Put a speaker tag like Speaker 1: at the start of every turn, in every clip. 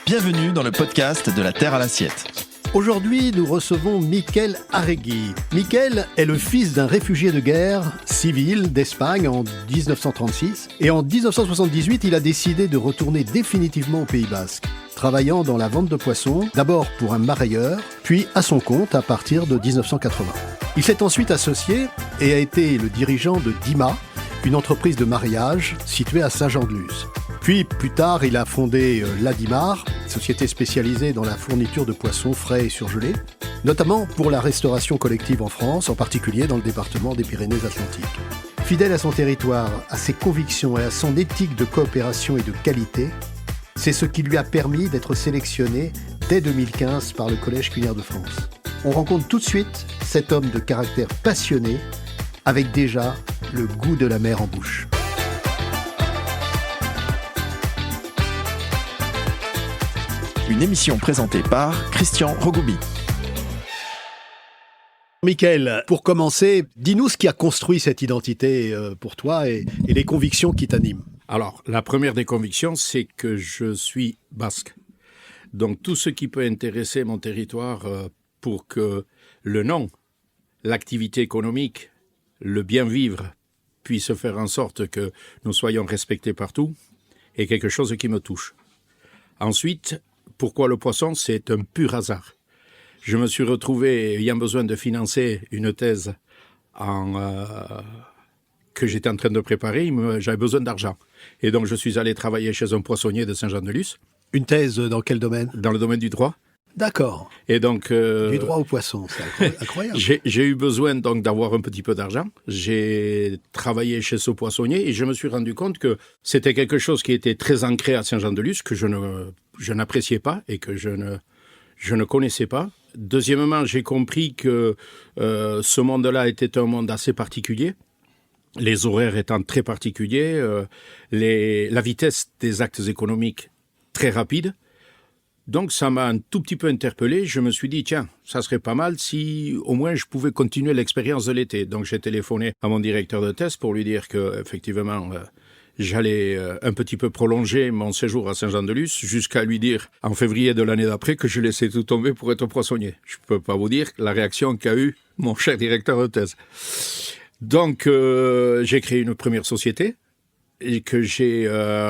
Speaker 1: Bienvenue dans le podcast de la Terre à l'assiette.
Speaker 2: Aujourd'hui, nous recevons Miquel Arregui. Miquel est le fils d'un réfugié de guerre civil d'Espagne en 1936. Et en 1978, il a décidé de retourner définitivement au Pays Basque, travaillant dans la vente de poissons, d'abord pour un marailleur, puis à son compte à partir de 1980. Il s'est ensuite associé et a été le dirigeant de Dima, une entreprise de mariage située à Saint-Jean-de-Luz. Puis, plus tard, il a fondé l'Adimar, société spécialisée dans la fourniture de poissons frais et surgelés, notamment pour la restauration collective en France, en particulier dans le département des Pyrénées-Atlantiques. Fidèle à son territoire, à ses convictions et à son éthique de coopération et de qualité, c'est ce qui lui a permis d'être sélectionné dès 2015 par le Collège culinaire de France. On rencontre tout de suite cet homme de caractère passionné, avec déjà le goût de la mer en bouche.
Speaker 1: Une émission présentée par Christian Rogoubi.
Speaker 2: Miquel, pour commencer, dis-nous ce qui a construit cette identité pour toi et les convictions qui t'animent.
Speaker 3: Alors, la première des convictions, c'est que je suis basque. Donc, tout ce qui peut intéresser mon territoire pour que le nom, l'activité économique, le bien vivre puisse faire en sorte que nous soyons respectés partout est quelque chose qui me touche. Ensuite, pourquoi le poisson? C'est un pur hasard. Je me suis retrouvé ayant besoin de financer une thèse que j'étais en train de préparer. J'avais besoin d'argent. Et donc, je suis allé travailler chez un poissonnier de Saint-Jean-de-Luz.
Speaker 2: Une thèse dans quel domaine?
Speaker 3: Dans le domaine du droit.
Speaker 2: D'accord.
Speaker 3: Et donc,
Speaker 2: du droit au poisson, c'est incroyable.
Speaker 3: J'ai eu besoin donc d'avoir un petit peu d'argent. J'ai travaillé chez ce poissonnier et je me suis rendu compte que c'était quelque chose qui était très ancré à Saint-Jean-de-Luz, que je n'appréciais pas et que je ne connaissais pas. Deuxièmement, j'ai compris que ce monde-là était un monde assez particulier, les horaires étant très particuliers, la vitesse des actes économiques très rapide. Donc ça m'a un tout petit peu interpellé. Je me suis dit, tiens, ça serait pas mal si au moins je pouvais continuer l'expérience de l'été. Donc j'ai téléphoné à mon directeur de thèse pour lui dire que effectivement j'allais un petit peu prolonger mon séjour à Saint-Jean-de-Luz jusqu'à lui dire en février de l'année d'après que je laissais tout tomber pour être poissonnier. Je peux pas vous dire la réaction qu'a eue mon cher directeur de thèse. Donc j'ai créé une première société et que j'ai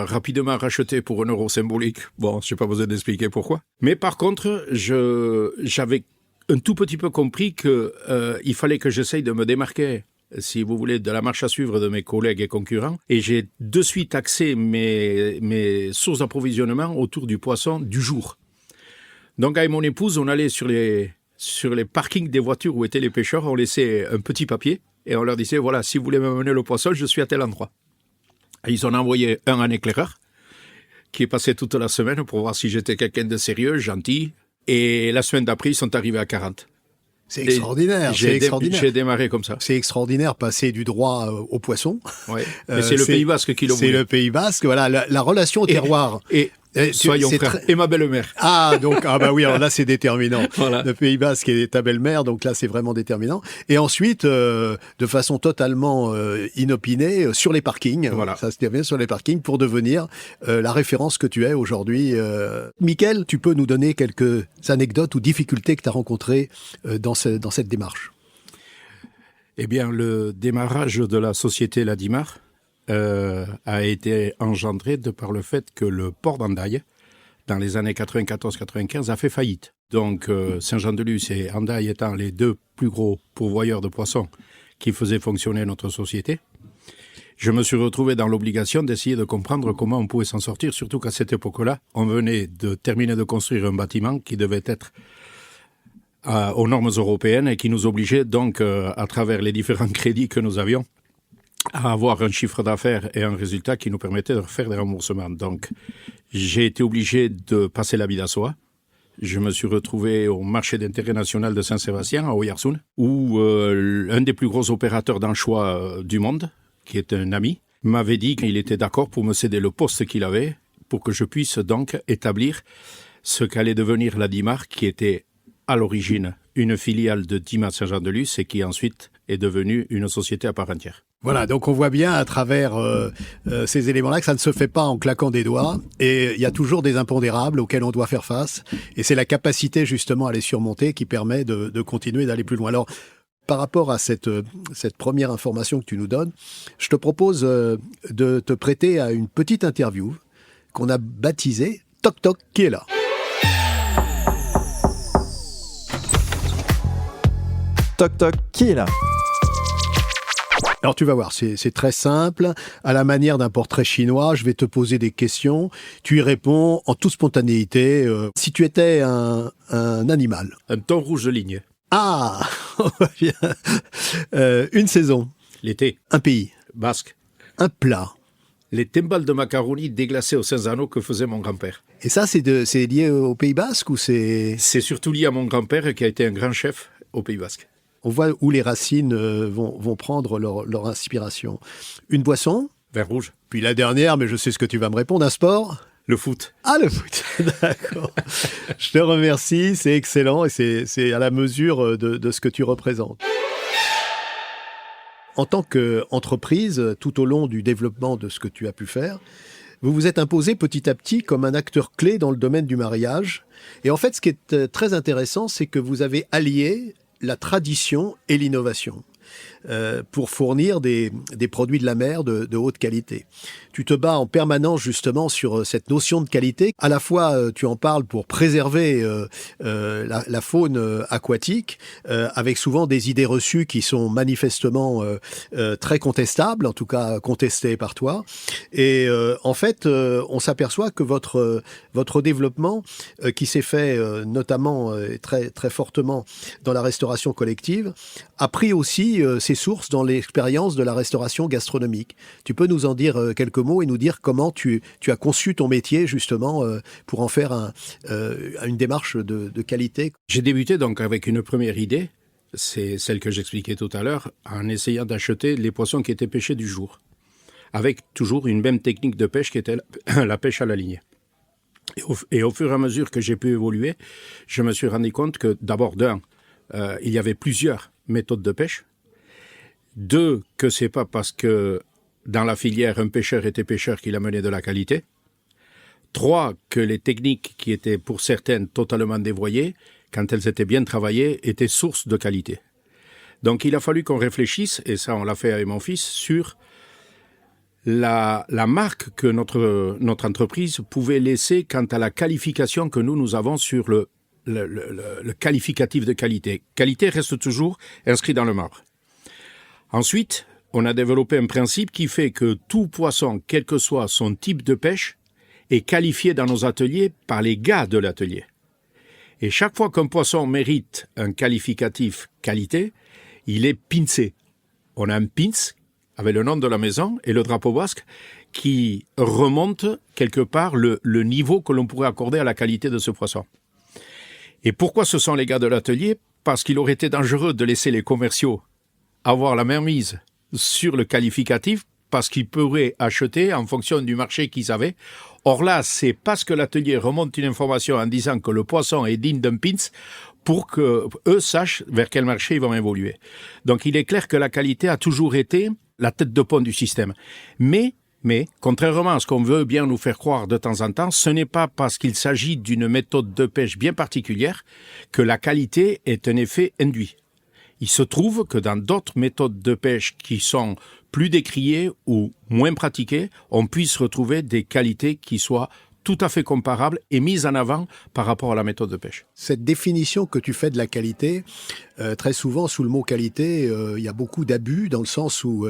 Speaker 3: rapidement racheté pour €1 symbolique. Bon, je n'ai pas besoin d'expliquer pourquoi. Mais par contre, j'avais un tout petit peu compris qu'il fallait que j'essaye de me démarquer, si vous voulez, de la marche à suivre de mes collègues et concurrents. Et j'ai de suite axé mes sources d'approvisionnement autour du poisson du jour. Donc avec mon épouse, on allait sur les parkings des voitures où étaient les pêcheurs, on laissait un petit papier et on leur disait, voilà, si vous voulez m'amener le poisson, je suis à tel endroit. Ils ont envoyé un éclaireur qui est passé toute la semaine pour voir si j'étais quelqu'un de sérieux, gentil. Et la semaine d'après, ils sont arrivés à 40.
Speaker 2: C'est extraordinaire.
Speaker 3: J'ai démarré comme ça.
Speaker 2: C'est extraordinaire, passer du droit au poisson.
Speaker 3: Ouais. Mais c'est le Pays Basque qui l'a voulu.
Speaker 2: C'est le Pays Basque, voilà, la relation au terroir.
Speaker 3: Soyons frères. Et ma belle-mère.
Speaker 2: Ah, donc, bah oui, alors là, c'est déterminant.
Speaker 3: Voilà.
Speaker 2: Le Pays Basque et ta belle-mère, donc là, c'est vraiment déterminant. Et ensuite, de façon totalement inopinée, sur les parkings.
Speaker 3: Voilà.
Speaker 2: Ça se termine sur les parkings pour devenir la référence que tu es aujourd'hui. Miquel, tu peux nous donner quelques anecdotes ou difficultés que tu as rencontrées dans cette démarche?
Speaker 3: Eh bien, le démarrage de la société l'Adimar a été engendré de par le fait que le port d'Hendaye, dans les années 94-95, a fait faillite. Donc Saint-Jean-de-Luz et Hendaye étant les deux plus gros pourvoyeurs de poissons qui faisaient fonctionner notre société, je me suis retrouvé dans l'obligation d'essayer de comprendre comment on pouvait s'en sortir, surtout qu'à cette époque-là, on venait de terminer de construire un bâtiment qui devait être aux normes européennes et qui nous obligeait donc, à travers les différents crédits que nous avions, à avoir un chiffre d'affaires et un résultat qui nous permettait de faire des remboursements. Donc, j'ai été obligé de passer la Bidassoa. Je me suis retrouvé au marché d'intérêt national de Saint-Sébastien, à Oyarsoun, où un des plus gros opérateurs d'anchois du monde, qui est un ami, m'avait dit qu'il était d'accord pour me céder le poste qu'il avait pour que je puisse donc établir ce qu'allait devenir la Dimar, qui était à l'origine une filiale de Dima Saint-Jean-de-Luz et qui ensuite est devenue une société à part entière.
Speaker 2: Voilà, donc on voit bien à travers ces éléments-là que ça ne se fait pas en claquant des doigts et il y a toujours des impondérables auxquels on doit faire face et c'est la capacité justement à les surmonter qui permet de continuer d'aller plus loin. Alors, par rapport à cette première information que tu nous donnes, je te propose de te prêter à une petite interview qu'on a baptisée « Toc Toc, qui est là ?»
Speaker 1: Toc toc, qui est là?
Speaker 2: Alors tu vas voir, c'est très simple. À la manière d'un portrait chinois, je vais te poser des questions. Tu y réponds en toute spontanéité. Si tu étais un animal.
Speaker 3: Un thon rouge de ligne.
Speaker 2: Ah, bien. Une saison.
Speaker 3: L'été.
Speaker 2: Un pays.
Speaker 3: Basque.
Speaker 2: Un plat.
Speaker 3: Les timbales de macaroni déglacés au Cinzano que faisait mon grand-père.
Speaker 2: Et ça, c'est lié au Pays Basque ou c'est...
Speaker 3: C'est surtout lié à mon grand-père qui a été un grand chef au Pays Basque.
Speaker 2: On voit où les racines vont prendre leur inspiration. Une boisson.
Speaker 3: Vin rouge.
Speaker 2: Puis la dernière, mais je sais ce que tu vas me répondre, un sport.
Speaker 3: Le foot.
Speaker 2: Ah, le foot, d'accord. Je te remercie, c'est excellent et c'est à la mesure de ce que tu représentes. En tant qu'entreprise, tout au long du développement de ce que tu as pu faire, vous vous êtes imposé petit à petit comme un acteur clé dans le domaine du mariage. Et en fait, ce qui est très intéressant, c'est que vous avez allié la tradition et l'innovation pour fournir des produits de la mer de haute qualité. Tu te bats en permanence justement sur cette notion de qualité. À la fois, tu en parles pour préserver la faune aquatique, avec souvent des idées reçues qui sont manifestement très contestables, en tout cas contestées par toi. Et en fait, on s'aperçoit que votre développement, qui s'est fait notamment très, très fortement dans la restauration collective, a pris aussi ses sources dans l'expérience de la restauration gastronomique. Tu peux nous en dire quelques mots et nous dire comment tu as conçu ton métier justement pour en faire une démarche de qualité.
Speaker 3: J'ai débuté donc avec une première idée, c'est celle que j'expliquais tout à l'heure, en essayant d'acheter les poissons qui étaient pêchés du jour, avec toujours une même technique de pêche qui était la pêche à la ligne. Et au fur et à mesure que j'ai pu évoluer, je me suis rendu compte que d'abord, il y avait plusieurs méthodes de pêche. 2, que c'est pas parce que dans la filière, un pêcheur était pêcheur qu'il amenait de la qualité. 3, que les techniques qui étaient pour certaines totalement dévoyées, quand elles étaient bien travaillées, étaient source de qualité. Donc il a fallu qu'on réfléchisse, et ça on l'a fait avec mon fils, sur la marque que notre entreprise pouvait laisser quant à la qualification que nous avons sur le qualificatif de qualité. Qualité reste toujours inscrit dans le marbre. Ensuite, on a développé un principe qui fait que tout poisson, quel que soit son type de pêche, est qualifié dans nos ateliers par les gars de l'atelier. Et chaque fois qu'un poisson mérite un qualificatif qualité, il est pincé. On a un pince avec le nom de la maison et le drapeau basque qui remonte quelque part le niveau que l'on pourrait accorder à la qualité de ce poisson. Et pourquoi ce sont les gars de l'atelier? Parce qu'il aurait été dangereux de laisser les commerciaux avoir la mainmise sur le qualificatif parce qu'ils pourraient acheter en fonction du marché qu'ils avaient. Or là, c'est parce que l'atelier remonte une information en disant que le poisson est digne d'un pince pour qu'eux sachent vers quel marché ils vont évoluer. Donc il est clair que la qualité a toujours été la tête de pont du système. Mais, contrairement à ce qu'on veut bien nous faire croire de temps en temps, ce n'est pas parce qu'il s'agit d'une méthode de pêche bien particulière que la qualité est un effet induit. Il se trouve que dans d'autres méthodes de pêche qui sont plus décriées ou moins pratiquées, on puisse retrouver des qualités qui soient tout à fait comparables et mises en avant par rapport à la méthode de pêche.
Speaker 2: Cette définition que tu fais de la qualité, très souvent, sous le mot qualité, il y a beaucoup d'abus dans le sens où,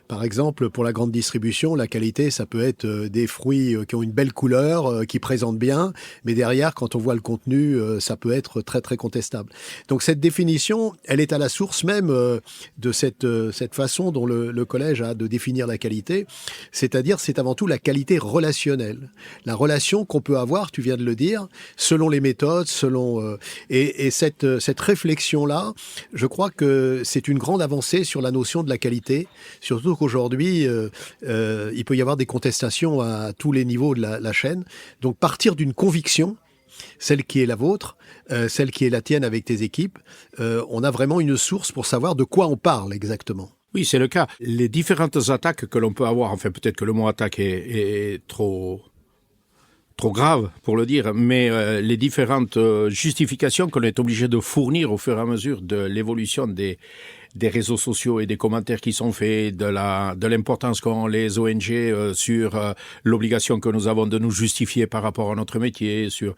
Speaker 2: par exemple, pour la grande distribution, la qualité, ça peut être des fruits qui ont une belle couleur, qui présentent bien, mais derrière, quand on voit le contenu, ça peut être très, très contestable. Donc cette définition, elle est à la source même de cette façon dont le collège a de définir la qualité, c'est-à-dire c'est avant tout la qualité relationnelle. La relation qu'on peut avoir, tu viens de le dire, selon les méthodes, selon et cette réflexion-là, je crois que c'est une grande avancée sur la notion de la qualité, surtout qu'aujourd'hui, il peut y avoir des contestations à tous les niveaux de la chaîne. Donc partir d'une conviction, celle qui est la vôtre, celle qui est la tienne avec tes équipes, on a vraiment une source pour savoir de quoi on parle exactement.
Speaker 3: Oui, c'est le cas. Les différentes attaques que l'on peut avoir, enfin peut-être que le mot attaque est trop grave pour le dire, mais les différentes justifications qu'on est obligé de fournir au fur et à mesure de l'évolution des réseaux sociaux et des commentaires qui sont faits, de l'importance qu'ont les ONG sur l'obligation que nous avons de nous justifier par rapport à notre métier, sur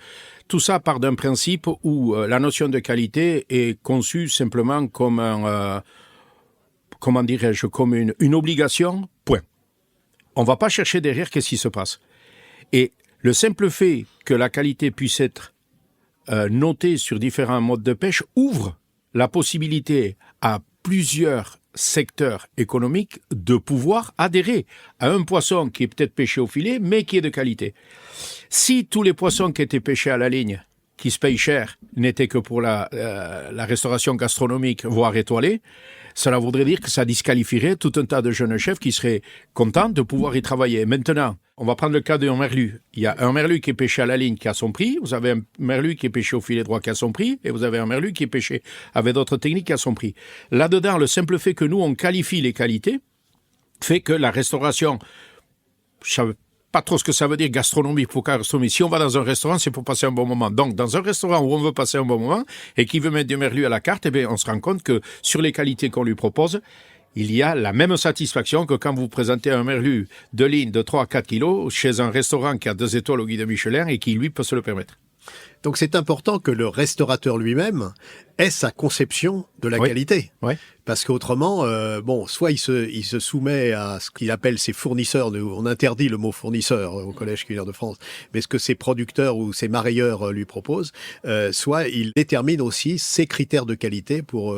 Speaker 3: tout ça part d'un principe où la notion de qualité est conçue simplement comme comme une obligation, point. On ne va pas chercher derrière qu'est-ce qui se passe. Et le simple fait que la qualité puisse être notée sur différents modes de pêche ouvre la possibilité à plusieurs secteurs économiques de pouvoir adhérer à un poisson qui est peut-être pêché au filet, mais qui est de qualité. Si tous les poissons qui étaient pêchés à la ligne, qui se payent cher, n'étaient que pour la restauration gastronomique, voire étoilée, cela voudrait dire que ça disqualifierait tout un tas de jeunes chefs qui seraient contents de pouvoir y travailler. Maintenant, on va prendre le cas d'un merlu. Il y a un merlu qui est pêché à la ligne qui a son prix, vous avez un merlu qui est pêché au filet droit qui a son prix, et vous avez un merlu qui est pêché avec d'autres techniques qui a son prix. Là-dedans, le simple fait que nous, on qualifie les qualités, fait que la restauration, je ne sais pas trop ce que ça veut dire gastronomique pour gastronomie. Si on va dans un restaurant, c'est pour passer un bon moment. Donc, dans un restaurant où on veut passer un bon moment et qui veut mettre du merlu à la carte, eh bien, on se rend compte que sur les qualités qu'on lui propose, il y a la même satisfaction que quand vous présentez un merlu de ligne de 3 à 4 kilos chez un restaurant qui a 2 étoiles au guide Michelin et qui, lui, peut se le permettre.
Speaker 2: Donc c'est important que le restaurateur lui-même ait sa conception de la qualité.
Speaker 3: Oui.
Speaker 2: Parce qu'autrement, soit il se soumet à ce qu'il appelle ses fournisseurs. On interdit le mot fournisseur au Collège culinaire de France. Mais ce que ses producteurs ou ses marailleurs lui proposent, soit il détermine aussi ses critères de qualité pour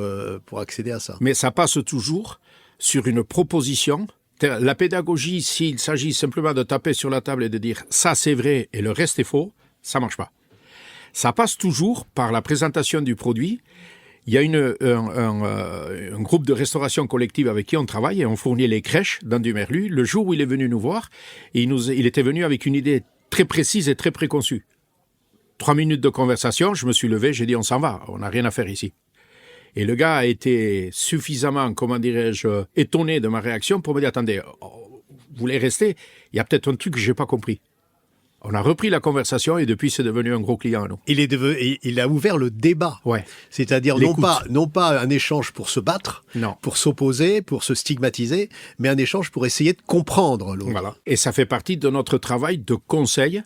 Speaker 2: accéder à ça.
Speaker 3: Mais ça passe toujours sur une proposition. La pédagogie, s'il s'agit simplement de taper sur la table et de dire « ça c'est vrai et le reste est faux », ça marche pas. Ça passe toujours par la présentation du produit. Il y a un groupe de restauration collective avec qui on travaille et on fournit les crèches dans du merlu. Le jour où il est venu nous voir, il était venu avec une idée très précise et très préconçue. 3 minutes de conversation, je me suis levé, j'ai dit on s'en va, on n'a rien à faire ici. Et le gars a été suffisamment, étonné de ma réaction pour me dire attendez, vous voulez rester? Il y a peut-être un truc que j'ai pas compris. On a repris la conversation et depuis, c'est devenu un gros client à nous.
Speaker 2: Il a ouvert le débat.
Speaker 3: Ouais.
Speaker 2: C'est-à-dire non pas un échange pour se battre,
Speaker 3: non,
Speaker 2: pour s'opposer, pour se stigmatiser, mais un échange pour essayer de comprendre l'autre.
Speaker 3: Voilà. Et ça fait partie de notre travail de conseil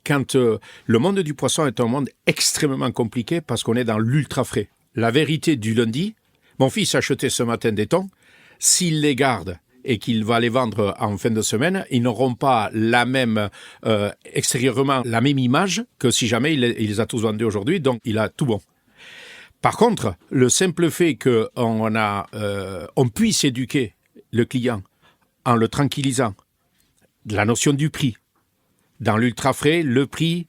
Speaker 3: quand le monde du poisson est un monde extrêmement compliqué parce qu'on est dans l'ultra frais. La vérité du lundi, mon fils a acheté ce matin des thons, s'il les garde et qu'il va les vendre en fin de semaine, ils n'auront pas la même, extérieurement, la même image que si jamais il les a tous vendus aujourd'hui, donc il a tout bon. Par contre, le simple fait qu'on puisse éduquer le client en le tranquillisant, de la notion du prix, dans l'ultra frais, le prix,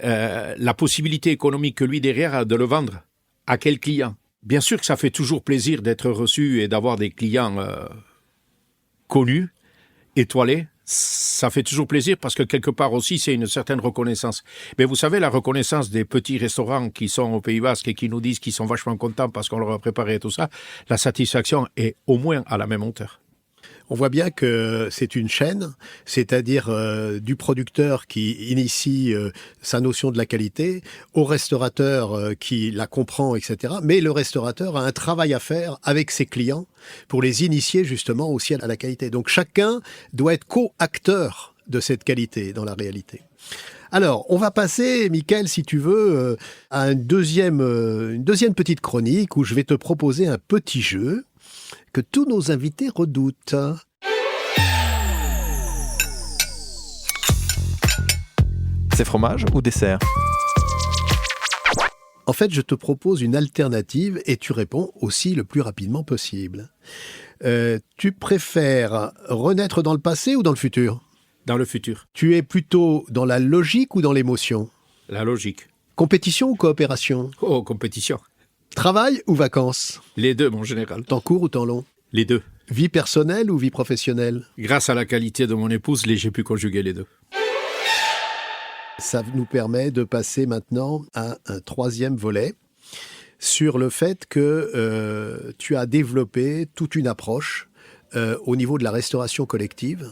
Speaker 3: la possibilité économique que lui derrière a de le vendre, à quel client. Bien sûr que ça fait toujours plaisir d'être reçu et d'avoir des clients connus, étoilés, ça fait toujours plaisir parce que quelque part aussi, c'est une certaine reconnaissance. Mais vous savez, la reconnaissance des petits restaurants qui sont au Pays Basque et qui nous disent qu'ils sont vachement contents parce qu'on leur a préparé tout ça, la satisfaction est au moins à la même hauteur.
Speaker 2: On voit bien que c'est une chaîne, c'est-à-dire du producteur qui initie sa notion de la qualité, au restaurateur qui la comprend, etc. Mais le restaurateur a un travail à faire avec ses clients pour les initier justement aussi à la qualité. Donc chacun doit être co-acteur de cette qualité dans la réalité. Alors, on va passer, Mickaël, si tu veux, à une deuxième petite chronique où je vais te proposer un petit jeu que tous nos invités redoutent.
Speaker 1: C'est fromage ou dessert?
Speaker 2: En fait, je te propose une alternative et tu réponds aussi le plus rapidement possible. Tu préfères renaître dans le passé ou dans le futur?
Speaker 3: Dans le futur.
Speaker 2: Tu es plutôt dans la logique ou dans l'émotion?
Speaker 3: La logique.
Speaker 2: Compétition ou coopération?
Speaker 3: Oh, compétition.
Speaker 2: Travail ou vacances?
Speaker 3: Les deux, mon général.
Speaker 2: Temps court ou temps long?
Speaker 3: Les deux.
Speaker 2: Vie personnelle ou vie professionnelle?
Speaker 3: Grâce à la qualité de mon épouse, j'ai pu conjuguer les deux.
Speaker 2: Ça nous permet de passer maintenant à un troisième volet. sur le fait que tu as développé toute une approche au niveau de la restauration collective.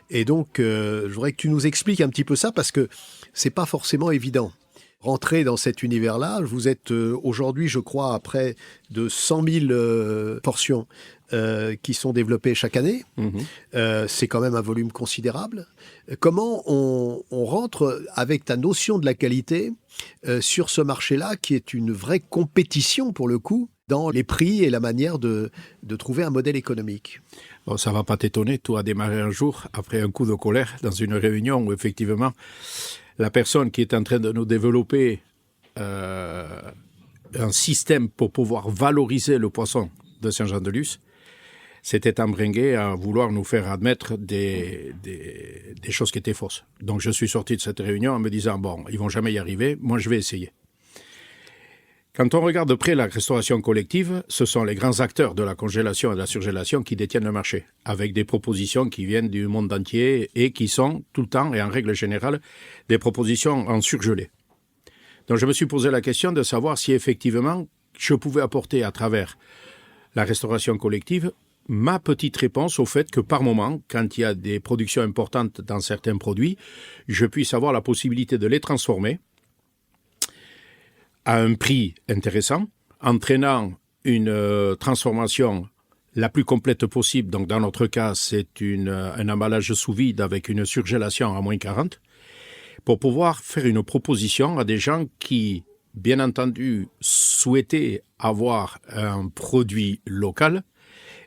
Speaker 2: Et donc, je voudrais que tu nous expliques un petit peu ça parce que c'est pas forcément évident. Rentrer dans cet univers-là, vous êtes aujourd'hui, je crois, à près de 100 000 portions qui sont développées chaque année. C'est quand même un volume considérable. Comment on rentre avec ta notion de la qualité sur ce marché-là, qui est une vraie compétition pour le coup, dans les prix et la manière de trouver un modèle économique?
Speaker 3: Bon, ça ne va pas t'étonner, tout a démarré un jour, après un coup de colère, dans une réunion où effectivement, la personne qui est en train de nous développer un système pour pouvoir valoriser le poisson de Saint-Jean-de-Luz s'était embringuée à vouloir nous faire admettre des choses qui étaient fausses. Donc je suis sorti de cette réunion en me disant, bon, ils ne vont jamais y arriver, moi je vais essayer. Quand on regarde de près la restauration collective, ce sont les grands acteurs de la congélation et de la surgélation qui détiennent le marché, avec des propositions qui viennent du monde entier et qui sont tout le temps, et en règle générale, des propositions en surgelé. Donc je me suis posé la question de savoir si effectivement je pouvais apporter à travers la restauration collective ma petite réponse au fait que par moment, quand il y a des productions importantes dans certains produits, je puisse avoir la possibilité de les transformer à un prix intéressant, entraînant une transformation la plus complète possible. Donc dans notre cas, c'est un emballage sous vide avec une surgélation à moins 40, pour pouvoir faire une proposition à des gens qui, bien entendu, souhaitaient avoir un produit local,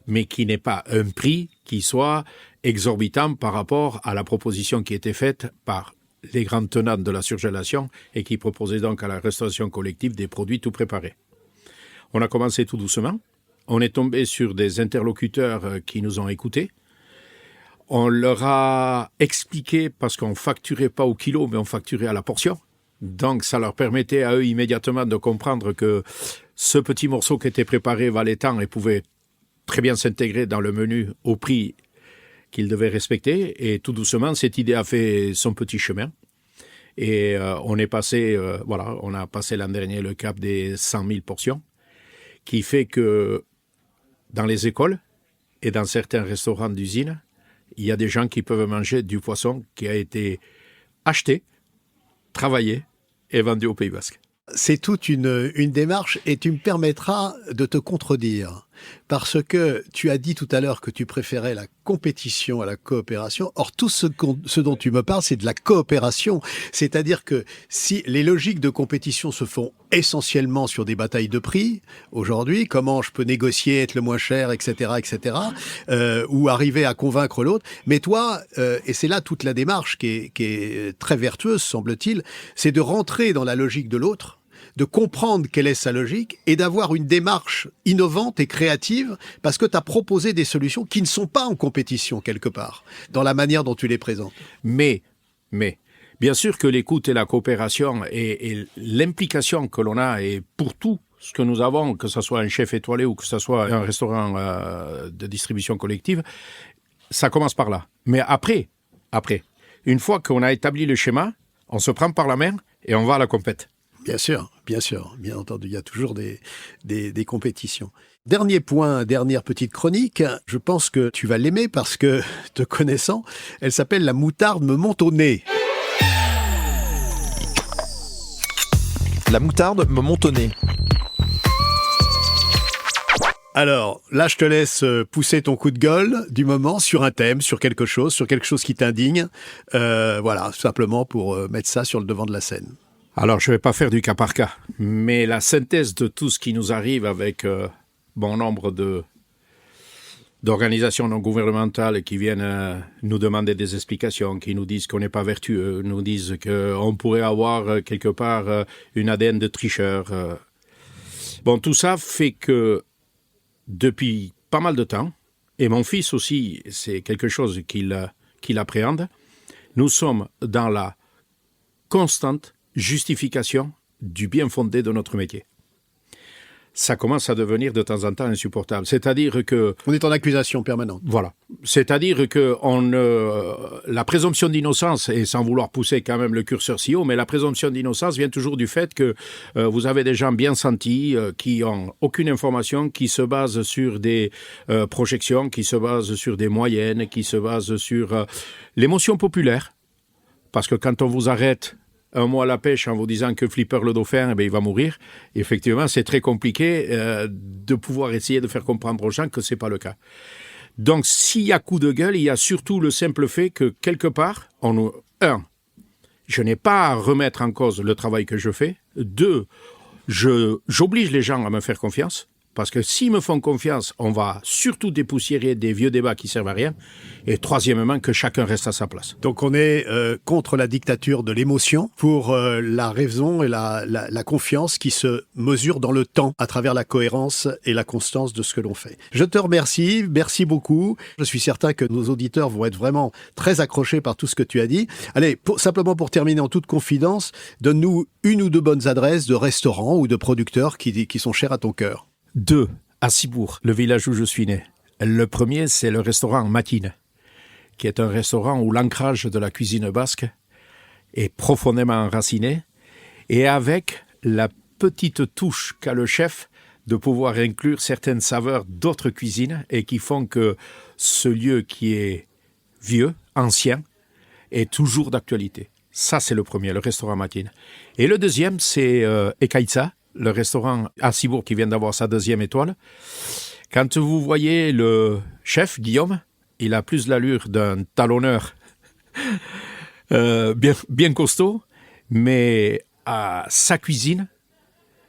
Speaker 3: mais qui n'est pas un prix qui soit exorbitant par rapport à la proposition qui était faite par les grandes tenantes de la surgélation et qui proposaient donc à la restauration collective des produits tout préparés. On a commencé tout doucement. On est tombé sur des interlocuteurs qui nous ont écoutés. On leur a expliqué, parce qu'on ne facturait pas au kilo, mais on facturait à la portion. Donc ça leur permettait à eux immédiatement de comprendre que ce petit morceau qui était préparé valait tant et pouvait très bien s'intégrer dans le menu au prix qu'il devait respecter. Et tout doucement, cette idée a fait son petit chemin. Et on est passé, on a passé l'an dernier le cap des 100 000 portions, qui fait que dans les écoles et dans certains restaurants d'usine, il y a des gens qui peuvent manger du poisson qui a été acheté, travaillé et vendu au Pays Basque.
Speaker 2: C'est toute une démarche et tu me permettras de te contredire parce que tu as dit tout à l'heure que tu préférais la compétition à la coopération. Or, tout ce dont tu me parles, c'est de la coopération. C'est-à-dire que si les logiques de compétition se font essentiellement sur des batailles de prix, aujourd'hui, comment je peux négocier, être le moins cher, etc., ou arriver à convaincre l'autre. Mais toi, et c'est là toute la démarche qui est très vertueuse, semble-t-il, c'est de rentrer dans la logique de l'autre, de comprendre quelle est sa logique et d'avoir une démarche innovante et créative parce que tu as proposé des solutions qui ne sont pas en compétition quelque part, dans la manière dont tu les présentes.
Speaker 3: Mais, bien sûr que l'écoute et la coopération et l'implication que l'on a, et pour tout ce que nous avons, que ce soit un chef étoilé ou que ce soit un restaurant de distribution collective, ça commence par là. Mais après, une fois qu'on a établi le schéma, on se prend par la main et on va à la compète.
Speaker 2: Bien sûr, bien entendu, il y a toujours des compétitions. Dernier point, dernière petite chronique, je pense que tu vas l'aimer parce que, te connaissant, elle s'appelle « La moutarde me monte au nez ».
Speaker 1: La moutarde me monte au nez.
Speaker 2: Alors, là, je te laisse pousser ton coup de gueule du moment sur un thème, sur quelque chose qui t'indigne. Voilà, simplement pour mettre ça sur le devant de la scène.
Speaker 3: Alors, je ne vais pas faire du cas par cas, mais la synthèse de tout ce qui nous arrive avec bon nombre d'organisations non gouvernementales qui viennent nous demander des explications, qui nous disent qu'on n'est pas vertueux, nous disent qu'on pourrait avoir quelque part une ADN de tricheur. Bon, tout ça fait que depuis pas mal de temps, et mon fils aussi, c'est quelque chose qu'il appréhende, nous sommes dans la constante justification du bien fondé de notre métier. ça commence à devenir de temps en temps insupportable. C'est-à-dire que...
Speaker 2: On est en accusation permanente.
Speaker 3: Voilà. C'est-à-dire que la présomption d'innocence, et sans vouloir pousser quand même le curseur si haut, mais la présomption d'innocence vient toujours du fait que vous avez des gens bien sentis, qui ont aucune information, qui se basent sur des projections, qui se basent sur des moyennes, qui se basent sur l'émotion populaire. Parce que quand on vous arrête un mot à la pêche en vous disant que Flipper le dauphin, il va mourir. Et effectivement, c'est très compliqué de pouvoir essayer de faire comprendre aux gens que ce n'est pas le cas. Donc, s'il y a coup de gueule, il y a surtout le simple fait que, quelque part, je n'ai pas à remettre en cause le travail que je fais. 2, j'oblige les gens à me faire confiance. Parce que s'ils me font confiance, on va surtout dépoussiérer des vieux débats qui servent à rien. Et troisièmement, que chacun reste à sa place.
Speaker 2: Donc on est contre la dictature de l'émotion pour la raison et la confiance qui se mesure dans le temps à travers la cohérence et la constance de ce que l'on fait. Je te remercie, merci beaucoup. Je suis certain que nos auditeurs vont être vraiment très accrochés par tout ce que tu as dit. Allez, simplement pour terminer en toute confidence, donne-nous 1 ou 2 bonnes adresses de restaurants ou de producteurs qui sont chers à ton cœur.
Speaker 3: 2, à Cibourg, le village où je suis né. Le premier, c'est le restaurant Matine, qui est un restaurant où l'ancrage de la cuisine basque est profondément enraciné, et avec la petite touche qu'a le chef de pouvoir inclure certaines saveurs d'autres cuisines, et qui font que ce lieu qui est vieux, ancien, est toujours d'actualité. Ça, c'est le premier, le restaurant Matine. Et le deuxième, c'est Ekaïtsa, le restaurant à Cibourg qui vient d'avoir sa 2e étoile. Quand vous voyez le chef, Guillaume, il a plus l'allure d'un talonneur bien costaud, mais à sa cuisine,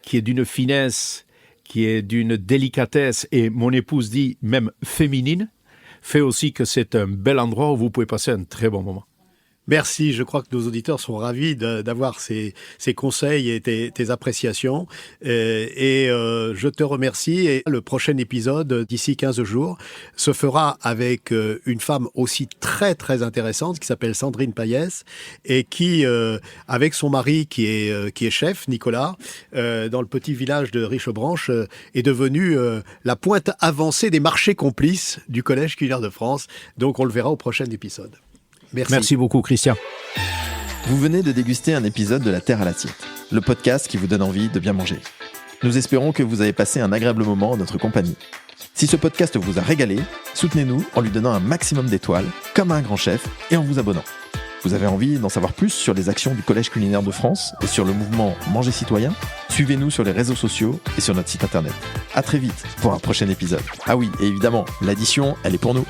Speaker 3: qui est d'une finesse, qui est d'une délicatesse, et mon épouse dit même féminine, fait aussi que c'est un bel endroit où vous pouvez passer un très bon moment.
Speaker 2: Merci, je crois que nos auditeurs sont ravis d'avoir ces conseils et tes appréciations. Je te remercie. Et le prochain épisode, d'ici 15 jours, se fera avec une femme aussi très, très intéressante qui s'appelle Sandrine Payès et qui, avec son mari qui est chef, Nicolas, dans le petit village de Richebranche, est devenue la pointe avancée des marchés complices du Collège culinaire de France. Donc, on le verra au prochain épisode.
Speaker 3: Merci beaucoup, Christian.
Speaker 1: Vous venez de déguster un épisode de La Terre à l'assiette, le podcast qui vous donne envie de bien manger. Nous espérons que vous avez passé un agréable moment en notre compagnie. Si ce podcast vous a régalé, soutenez-nous en lui donnant un maximum d'étoiles, comme un grand chef, et en vous abonnant. Vous avez envie d'en savoir plus sur les actions du Collège culinaire de France et sur le mouvement Manger Citoyen ? Suivez-nous sur les réseaux sociaux et sur notre site internet. À très vite pour un prochain épisode. Ah oui, et évidemment, l'addition, elle est pour nous.